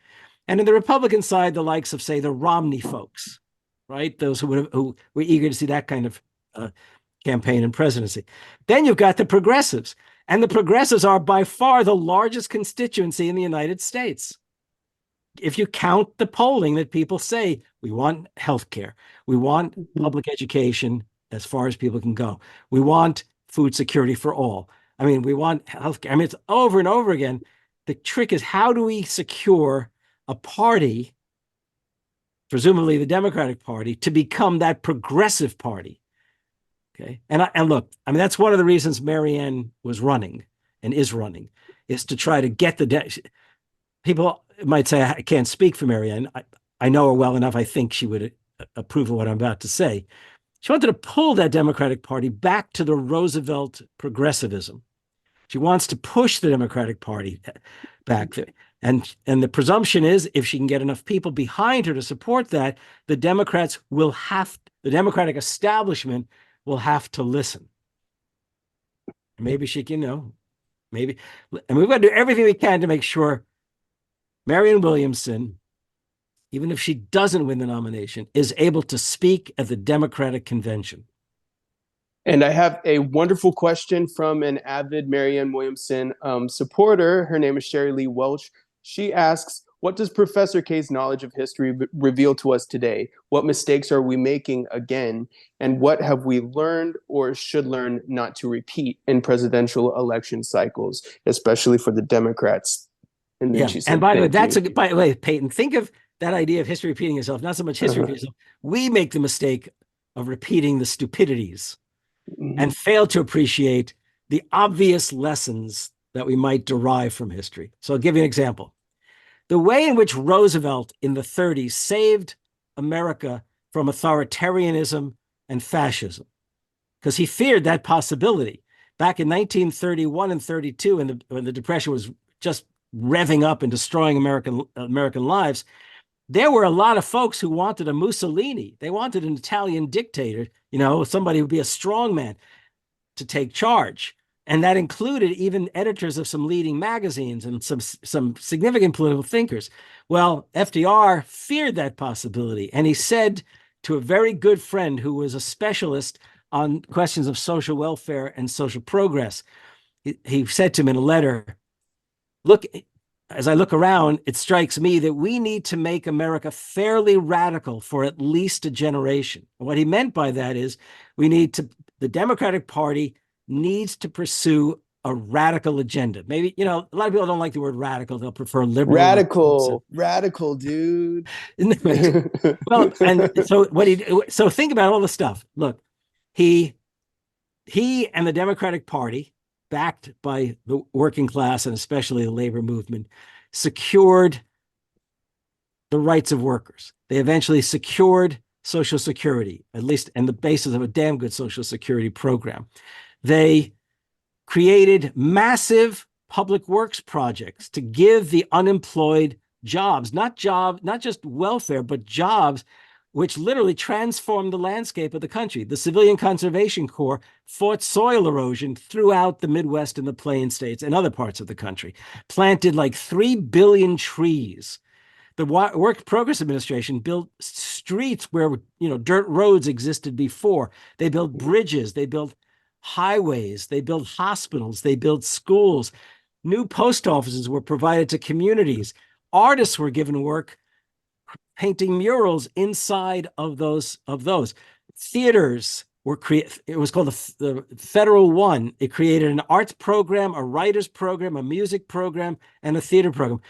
and in the Republican side, the likes of, say, the Romney folks, right? Those who were eager to see that kind of campaign and presidency. Then you've got the progressives, and the progressives are by far the largest constituency in the United States. If you count the polling that people say, we want healthcare, we want public education as far as people can go, we want food security for all. I mean, we want healthcare. I mean, it's over and over again. The trick is, how do we secure a party, presumably the Democratic Party, to become that progressive party? Okay. And look, I mean, that's one of the reasons Marianne was running and is running, is to try to get people might say, I can't speak for Marianne. I know her well enough. I think she would approve of what I'm about to say. She wanted to pull that Democratic Party back to the Roosevelt progressivism. She wants to push the Democratic Party back there. And the presumption is, if she can get enough people behind her to support that, the Democratic establishment will have to listen. Maybe she can, maybe. And we've got to do everything we can to make sure Marianne Williamson, even if she doesn't win the nomination, is able to speak at the Democratic convention. And I have a wonderful question from an avid Marianne Williamson supporter. Her name is Sherry Lee Welch. She asks, what does Professor Kaye's knowledge of history reveal to us today? What mistakes are we making again? And what have we learned or should learn not to repeat in presidential election cycles, especially for the Democrats? And then she said, and by the way, Peyton, think of that idea of history repeating itself, not so much history repeating itself. We make the mistake of repeating the stupidities and fail to appreciate the obvious lessons that we might derive from history. So I'll give you an example. The way in which Roosevelt in the 30s saved America from authoritarianism and fascism, because he feared that possibility. Back in 1931 and 32, when the Depression was just revving up and destroying American lives, there were a lot of folks who wanted a Mussolini. They wanted an Italian dictator, somebody who would be a strong man to take charge. And that included even editors of some leading magazines and some significant political thinkers. Well, FDR feared that possibility. And he said to a very good friend who was a specialist on questions of social welfare and social progress, he said to him in a letter, look, as I look around, it strikes me that we need to make America fairly radical for at least a generation. And what he meant by that is the Democratic Party needs to pursue a radical agenda. Maybe, a lot of people don't like the word radical. They'll prefer liberal. Radical, dude. Well, and so think about all the stuff. Look, he and the Democratic Party, backed by the working class and especially the labor movement, secured the rights of workers. They eventually secured Social Security, at least on the basis of a damn good Social Security program. They created massive public works projects to give the unemployed jobs, not just welfare, but jobs, which literally transformed the landscape of the country. The Civilian Conservation Corps fought soil erosion throughout the Midwest and the Plain States and other parts of the country, planted like 3 billion trees. The Work Progress Administration built streets where, dirt roads existed before. They built bridges, they built highways, they built hospitals, they built schools. New post offices were provided to communities. Artists were given work painting murals inside of those. Theaters were created. It was called the Federal One. It created an arts program, a writers program, a music program, and a theater program.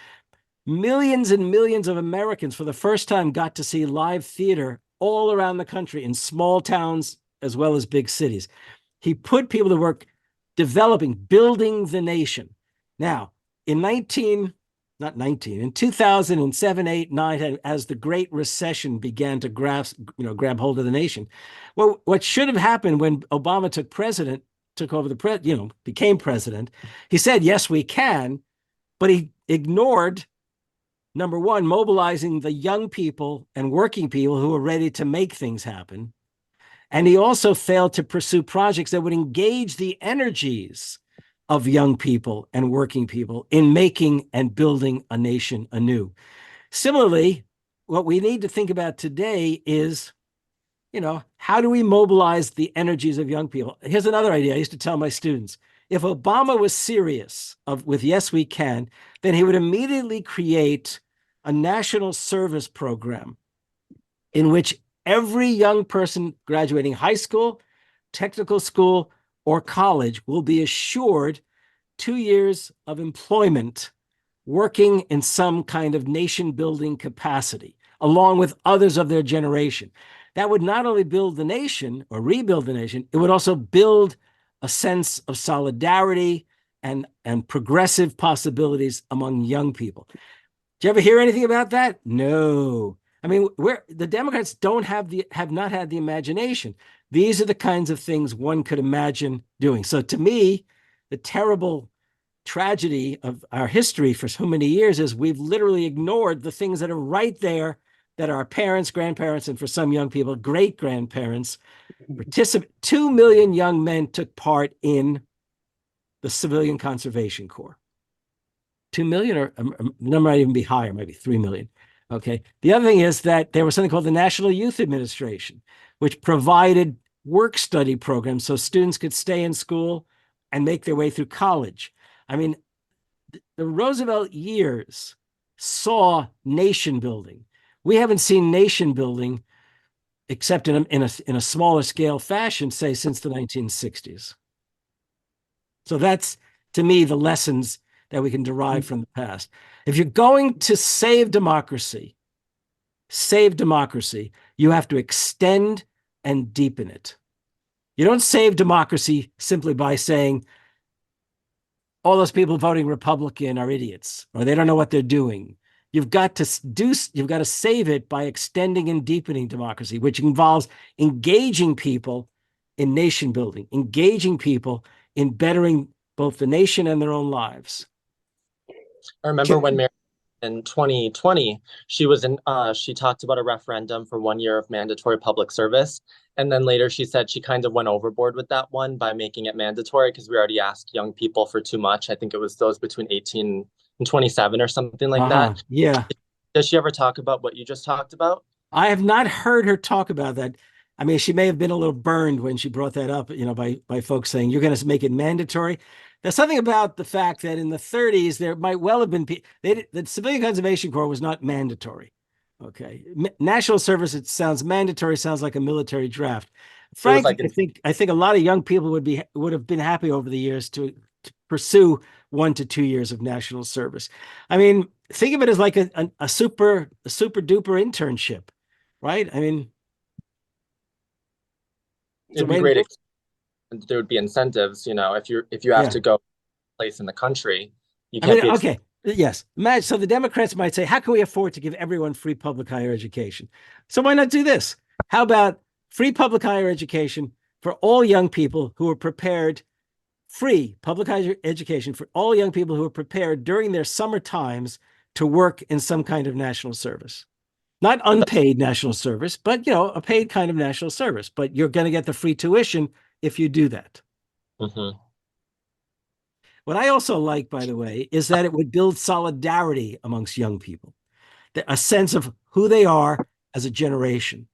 Millions and millions of Americans for the first time got to see live theater all around the country in small towns as well as big cities. He put people to work building the nation. Now, in 2007, 8, 9, as the Great Recession began to grab hold of the nation, well, what should have happened when Obama became president, he said, yes, we can, but he ignored, number one, mobilizing the young people and working people who were ready to make things happen. And he also failed to pursue projects that would engage the energies of young people and working people in making and building a nation anew. Similarly, what we need to think about today is, how do we mobilize the energies of young people? Here's another idea I used to tell my students. If Obama was serious with Yes, We Can, then he would immediately create a national service program in which every young person graduating high school, technical school, or college will be assured 2 years of employment working in some kind of nation-building capacity, along with others of their generation. That would not only build the nation or rebuild the nation, it would also build a sense of solidarity and progressive possibilities among young people. Did you ever hear anything about that? No. I mean, the Democrats have not had the imagination. These are the kinds of things one could imagine doing. So to me, the terrible tragedy of our history for so many years is we've literally ignored the things that are right there that our parents, grandparents, and for some young people, great-grandparents 2 million young men took part in the Civilian Conservation Corps. 2 million, or the number might even be higher, maybe 3 million. Okay. The other thing is that there was something called the National Youth Administration, which provided work-study programs so students could stay in school and make their way through college. I mean, the Roosevelt years saw nation building. We haven't seen nation building except in a smaller scale fashion, say, since the 1960s. So that's, to me, the lessons that we can derive from the past. If you're going to save democracy, you have to extend and deepen it. You don't save democracy simply by saying, all those people voting Republican are idiots, or they don't know what they're doing. You've got to save it by extending and deepening democracy, which involves engaging people in nation building, engaging people in bettering both the nation and their own lives. I remember when in 2020, she talked about a referendum for 1 year of mandatory public service. And then later she said she kind of went overboard with that one by making it mandatory because we already asked young people for too much. I think it was those between 18 and 27 or something like that. Yeah. Does she ever talk about what you just talked about? I have not heard her talk about that. I mean, she may have been a little burned when she brought that up, by folks saying you're going to make it mandatory. There's something about the fact that in the 30s there might well have been the Civilian Conservation Corps was not mandatory. Okay, national service, it sounds mandatory, sounds like a military draft. Frankly, I think a lot of young people would have been happy over the years to pursue 1 to 2 years of national service. I mean, think of it as like a super duper internship, right? I mean, it'd be great. There would be incentives, if you have to go place in the country, you can't okay. Yes. Imagine, so the Democrats might say, how can we afford to give everyone free public higher education? So why not do this? How about free public higher education for all young people who are prepared, free public higher education for all young people who are prepared during their summer times to work in some kind of national service. Not unpaid national service, but, a paid kind of national service. But you're going to get the free tuition if you do that. Mm-hmm. What I also like, by the way, is that it would build solidarity amongst young people, a sense of who they are as a generation.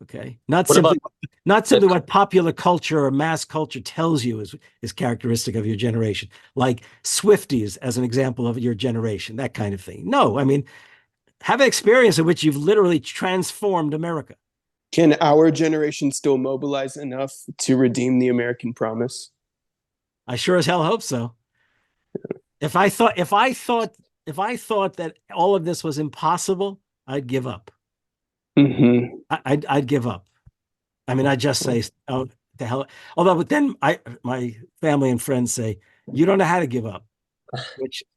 Okay, not simply what popular culture or mass culture tells you is characteristic of your generation, like Swifties as an example of your generation, that kind of thing. No, I mean, have an experience in which you've literally transformed America. Can our generation still mobilize enough to redeem the American promise? I sure as hell hope so. If I thought that all of this was impossible, I'd give up. Mm-hmm. I'd give up. I mean, I just say, oh, the hell. Although, but then my family and friends say, you don't know how to give up,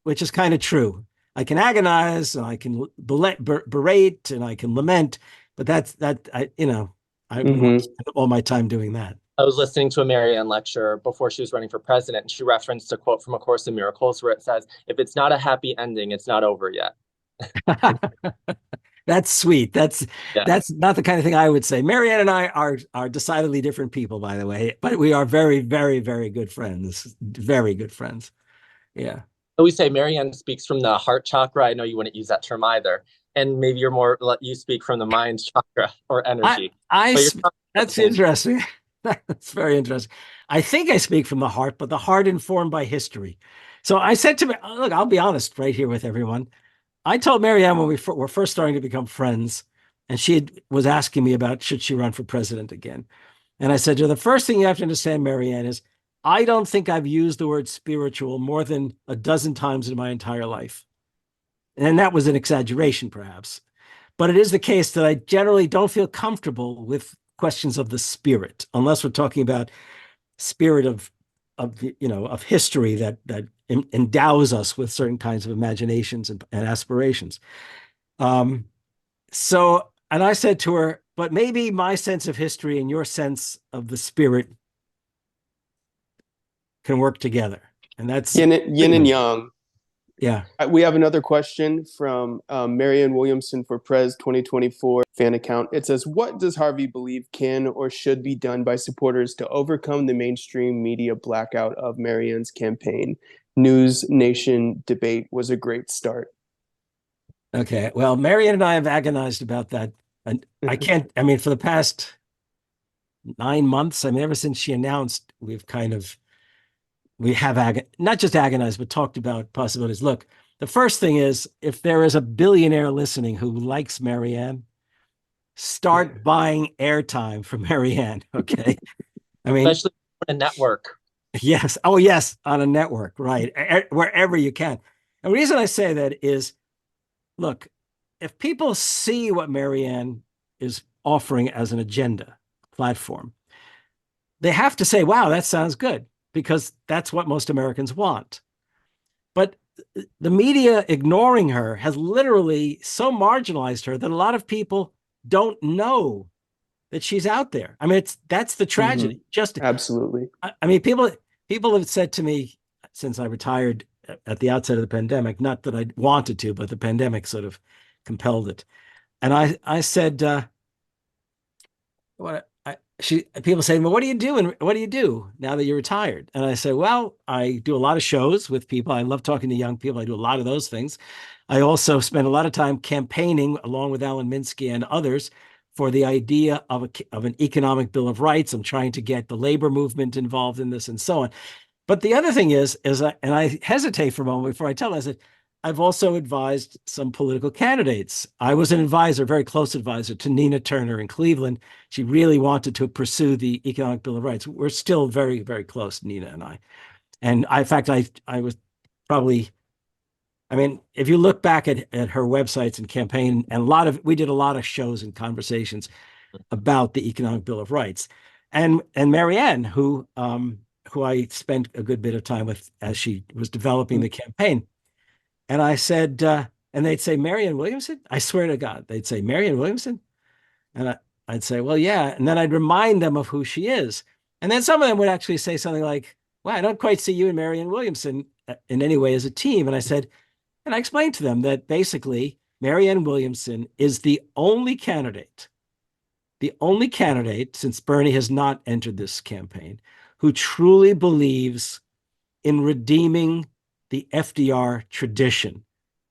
which is kind of true. I can agonize, and I can berate, and I can lament, but I wouldn't spend all my time doing that. I was listening to a Marianne lecture before she was running for president, and she referenced a quote from A Course in Miracles where it says, if it's not a happy ending, it's not over yet. That's sweet. That's not the kind of thing I would say. Marianne and I are decidedly different people, by the way, but we are very, very, very good friends. Very good friends. Yeah. We say Marianne speaks from the heart chakra. I know you wouldn't use that term either. And maybe you speak from the mind chakra or energy. That's interesting. That's very interesting. I think I speak from the heart, but the heart informed by history. So I said to me, look, I'll be honest right here with everyone. I told Marianne when we were first starting to become friends, and she was asking me about should she run for president again. And I said to her, the first thing you have to understand, Marianne, is I don't think I've used the word spiritual more than a dozen times in my entire life. And that was an exaggeration, perhaps. But it is the case that I generally don't feel comfortable with questions of the spirit, unless we're talking about spirit of history that endows us with certain kinds of imaginations and aspirations. So, and I said to her, but maybe my sense of history and your sense of the spirit can work together. And that's yin and yang. Yeah. We have another question from Marianne Williamson for Prez 2024 fan account. It says, what does Harvey believe can or should be done by supporters to overcome the mainstream media blackout of Marianne's campaign? News Nation debate was a great start. Okay. Well, Marianne and I have agonized about that. And for the past 9 months, ever since she announced, we have not just agonized, but talked about possibilities. Look, the first thing is, if there is a billionaire listening who likes Marianne, start buying airtime for Marianne. Okay. Especially on a network. Yes. Oh, yes. On a network. Right. Wherever you can. And the reason I say that is, look, if people see what Marianne is offering as an agenda platform, they have to say, wow, that sounds good, because that's what most Americans want. But the media ignoring her has literally so marginalized her that a lot of people don't know that she's out there. That's the tragedy. Mm-hmm. Absolutely. People have said to me since I retired at the outset of the pandemic. Not that I wanted to, but the pandemic sort of compelled it. And I said, people say, well, what do you do? And what do you do now that you're retired? And I said, well, I do a lot of shows with people. I love talking to young people. I do a lot of those things. I also spend a lot of time campaigning along with Alan Minsky and others for the idea of an economic bill of rights. I'm trying to get the labor movement involved in this and so on. But the other thing is and I hesitate for a moment before I tell them, I said, I've also advised some political candidates. I was an advisor, very close advisor to Nina Turner in Cleveland. She really wanted to pursue the Economic Bill of Rights. We're still very, very close, Nina and I. And in fact, I was probably, I mean, if you look back at her websites and campaign, and we did a lot of shows and conversations about the Economic Bill of Rights. And Marianne, who I spent a good bit of time with as she was developing the campaign. And I said, and they'd say, Marianne Williamson? I swear to God, they'd say, Marianne Williamson? And I'd say, well, yeah. And then I'd remind them of who she is. And then some of them would actually say something like, well, I don't quite see you and Marianne Williamson in any way as a team. And I said, and I explained to them that basically Marianne Williamson is the only candidate since Bernie has not entered this campaign, who truly believes in redeeming the FDR tradition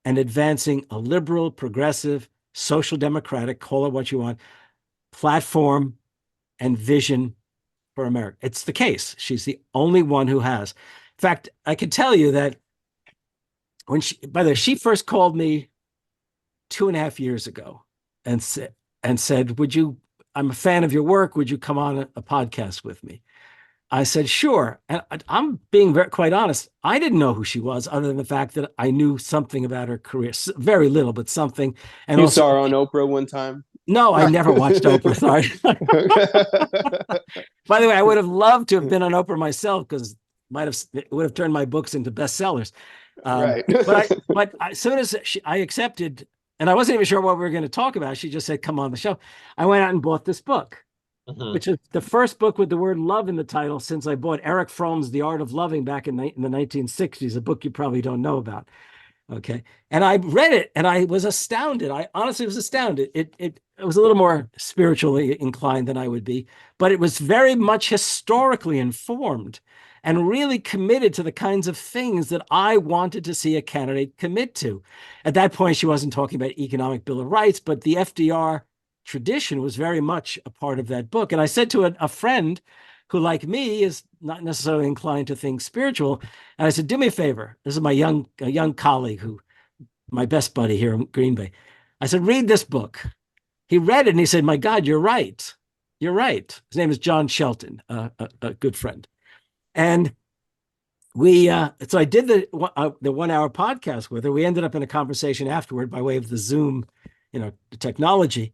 and advancing a liberal, progressive, social democratic, call it what you want, platform and vision for America. It's the case. She's the only one who has. In fact, I can tell you that by the way, she first called me 2.5 years ago and said, I'm a fan of your work. Would you come on a podcast with me? I said, sure. And I'm being quite honest. I didn't know who she was other than the fact that I knew something about her career, very little, but something. And you saw her on Oprah one time? No, I never watched Oprah. Sorry. By the way, I would have loved to have been on Oprah myself because it would have turned my books into bestsellers. Right. but as soon as I accepted, and I wasn't even sure what we were going to talk about, she just said, come on the show. I went out and bought this book. Which is the first book with the word love in the title since I bought Eric Fromm's The Art of Loving back in the 1960s, a book you probably don't know about. Okay. And I read it and I was astounded. I honestly was astounded. It was a little more spiritually inclined than I would be, but it was very much historically informed and really committed to the kinds of things that I wanted to see a candidate commit to. At that point, she wasn't talking about Economic Bill of Rights, but the FDR tradition was very much a part of that book. And I said to a friend who, like me, is not necessarily inclined to think spiritual. And I said, do me a favor. This is a young colleague my best buddy here in Green Bay. I said, read this book. He read it and he said, my God, you're right. You're right. His name is John Shelton, a good friend. And so I did the 1 hour podcast with her. We ended up in a conversation afterward by way of the Zoom, the technology.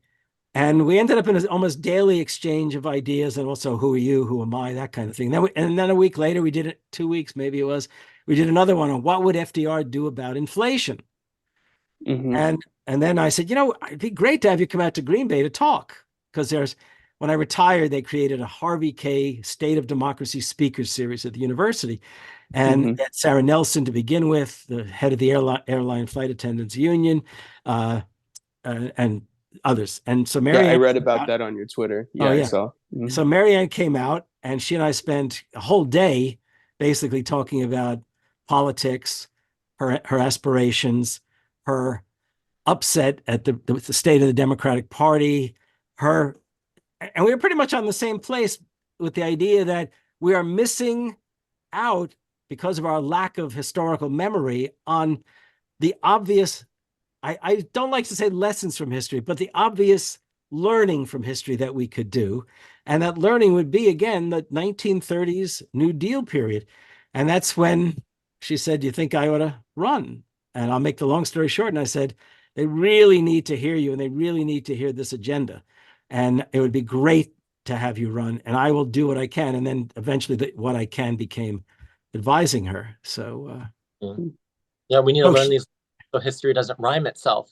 And we ended up in an almost daily exchange of ideas and also who are you, who am I, that kind of thing. And then a week later, we did it, 2 weeks, maybe it was, we did another one on what would FDR do about inflation? And then I said, it'd be great to have you come out to Green Bay to talk. Because when I retired, they created a Harvey Kaye State of Democracy Speakers Series at the university. And Sarah Nelson to begin with, the head of the Airline Flight Attendants Union, and others. And so Marianne, I read about that on your Twitter. Yeah, I saw. So Marianne came out and she and I spent a whole day basically talking about politics, her aspirations, her upset at the state of the Democratic Party, and we were pretty much on the same place with the idea that we are missing out because of our lack of historical memory on the obvious, I don't like to say lessons from history, but the obvious learning from history that we could do. And that learning would be, again, the 1930s New Deal period. And that's when she said, do you think I ought to run? And I'll make the long story short. And I said, they really need to hear you and they really need to hear this agenda. And it would be great to have you run and I will do what I can. And then eventually what I can became advising her. So, yeah, we need to learn these so history doesn't rhyme itself.